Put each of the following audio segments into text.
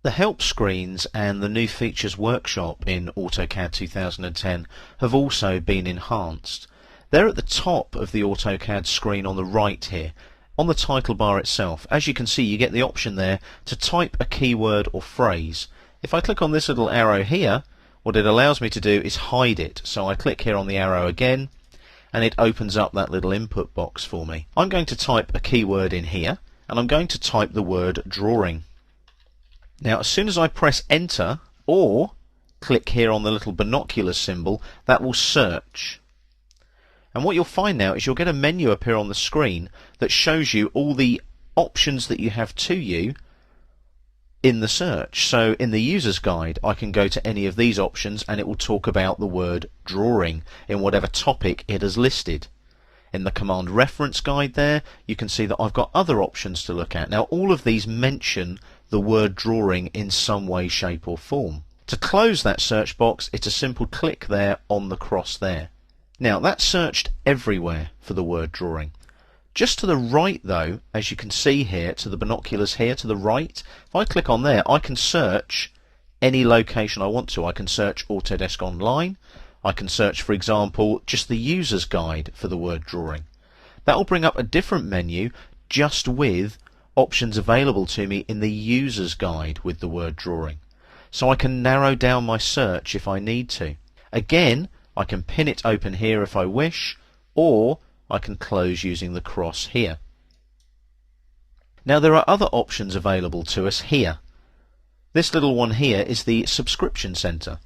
The help screens and the new features workshop in AutoCAD 2010 have also been enhanced. They're at the top of the AutoCAD screen on the right here, on the title bar itself. As you can see, you get the option there to type a keyword or phrase. If I click on this little arrow here, what it allows me to do is hide it. So I click here on the arrow again, and it opens up that little input box for me. I'm going to type a keyword in here, and I'm going to type the word drawing. Now, as soon as I press enter or click here on the little binoculars symbol, that will search. And what you'll find now is you'll get a menu appear on the screen that shows you all the options that you have to you in the search. So in the user's guide, I can go to any of these options and it will talk about the word drawing in whatever topic it has listed. In the command reference guide there, you can see that I've got other options to look at. Now, all of these mention the word drawing in some way, shape or form. To close that search box, it's a simple click there on the cross there. Now, that's searched everywhere for the word drawing. Just to the right though, as you can see here, to the binoculars here to the right, if I click on there, I can search any location I want to. I can search Autodesk Online. I can search, for example, just the user's guide for the word drawing. That will bring up a different menu just with options available to me in the user's guide with the word drawing. So I can narrow down my search if I need to. Again, I can pin it open here if I wish, or I can close using the cross here. Now, there are other options available to us here. This little one here is the subscription center.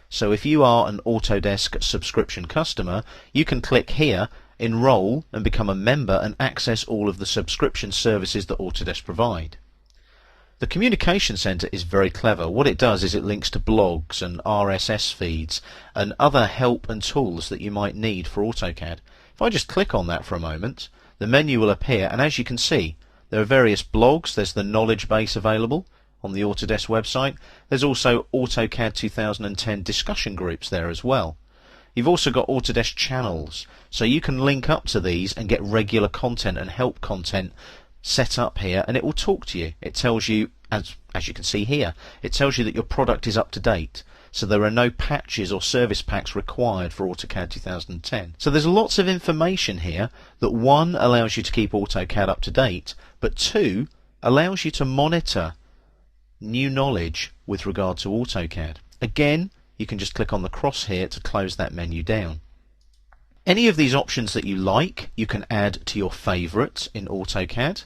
So if you are an Autodesk subscription customer, you can click here, enroll and become a member and access all of the subscription services that Autodesk provide. The communication center is very clever. What it does is it links to blogs and RSS feeds and other help and tools that you might need for AutoCAD. If I just click on that for a moment, the menu will appear, and as you can see, there are various blogs. There's the knowledge base available on the Autodesk website. There's also AutoCAD 2010 discussion groups there as well. You've also got Autodesk Channels, so you can link up to these and get regular content and help content set up here, and it will talk to you. It tells you, as you can see here, it tells you that your product is up to date. So there are no patches or service packs required for AutoCAD 2010. So there's lots of information here that, one, allows you to keep AutoCAD up to date, but two, allows you to monitor new knowledge with regard to AutoCAD. Again, you can just click on the cross here to close that menu down. Any of these options that you like, you can add to your favorites in AutoCAD.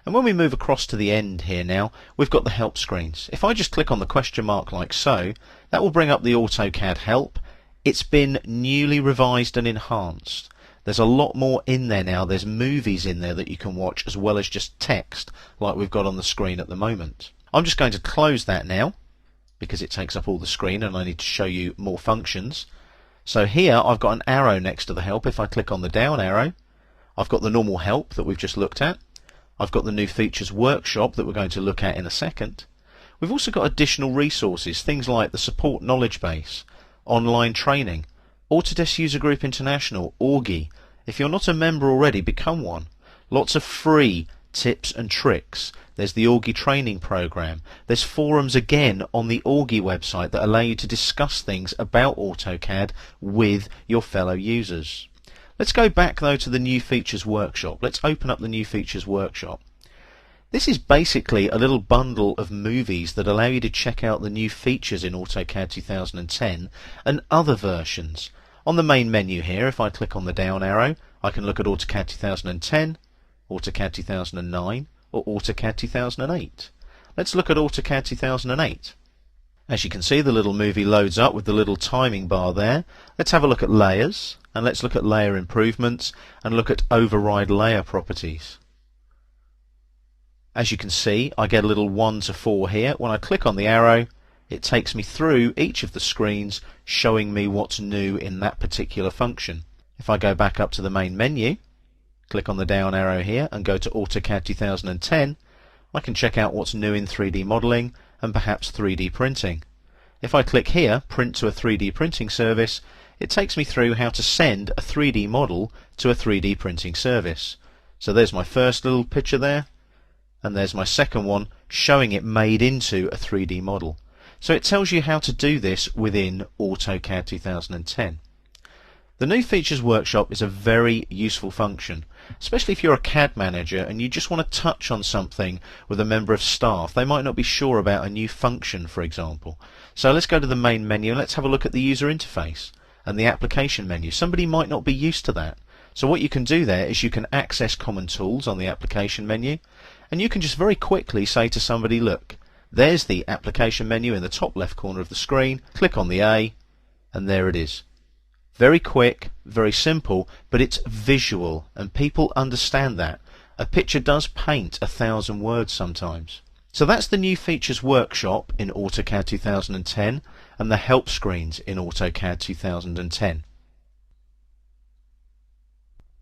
And when we move across to the end here now, we've got the help screens. If I just click on the question mark like so, that will bring up the Autocad Help. It's been newly revised and enhanced. There's a lot more in there now. There's movies in there that you can watch as well as just text like we've got on the screen at the moment. I'm just going to close that now because it takes up all the screen and I need to show you more functions. So here I've got an arrow next to the help. If I click on the down arrow, I've got the normal help that we've just looked at. I've got the new features workshop that we're going to look at in a second. We've also got additional resources, things like the support knowledge base, online training, Autodesk User Group International, Augie. If you're not a member already, become one. Lots of free tips and tricks. There's the Augie training program. There's forums again on the Augie website that allow you to discuss things about AutoCAD with your fellow users. Let's go back though to the new features workshop. Let's open up the new features workshop. This is basically a little bundle of movies that allow you to check out the new features in AutoCAD 2010 and other versions. On the main menu here, if I click on the down arrow, I can look at AutoCAD 2010, AutoCAD 2009 or AutoCAD 2008. Let's look at AutoCAD 2008. As you can see, the little movie loads up with the little timing bar there. Let's have a look at layers, and let's look at layer improvements and look at override layer properties. As you can see, I get a little 1 to 4 here. When I click on the arrow, it takes me through each of the screens, showing me what's new in that particular function. If I go back up to the main menu, click on the down arrow here and go to AutoCAD 2010, I can check out what's new in 3D modeling and perhaps 3D printing. If I click here, print to a 3D printing service, it takes me through how to send a 3D model to a 3D printing service. So there's my first little picture there. and there's my second one showing it made into a 3D model. So it tells you how to do this within AutoCAD 2010. The New Features Workshop is a very useful function, especially if you're a CAD manager and you just want to touch on something with a member of staff. They might not be sure about a new function, for example. So let's go to the main menu and let's have a look at the user interface and the application menu. Somebody might not be used to that. So what you can do there is you can access common tools on the application menu, and you can just very quickly say to somebody, look, there's the application menu in the top left corner of the screen, click on the A, and there it is. Very quick, very simple, but it's visual, and people understand that. A picture does paint 1,000 words sometimes. So that's the New Features Workshop in AutoCAD 2010 and the help screens in AutoCAD 2010.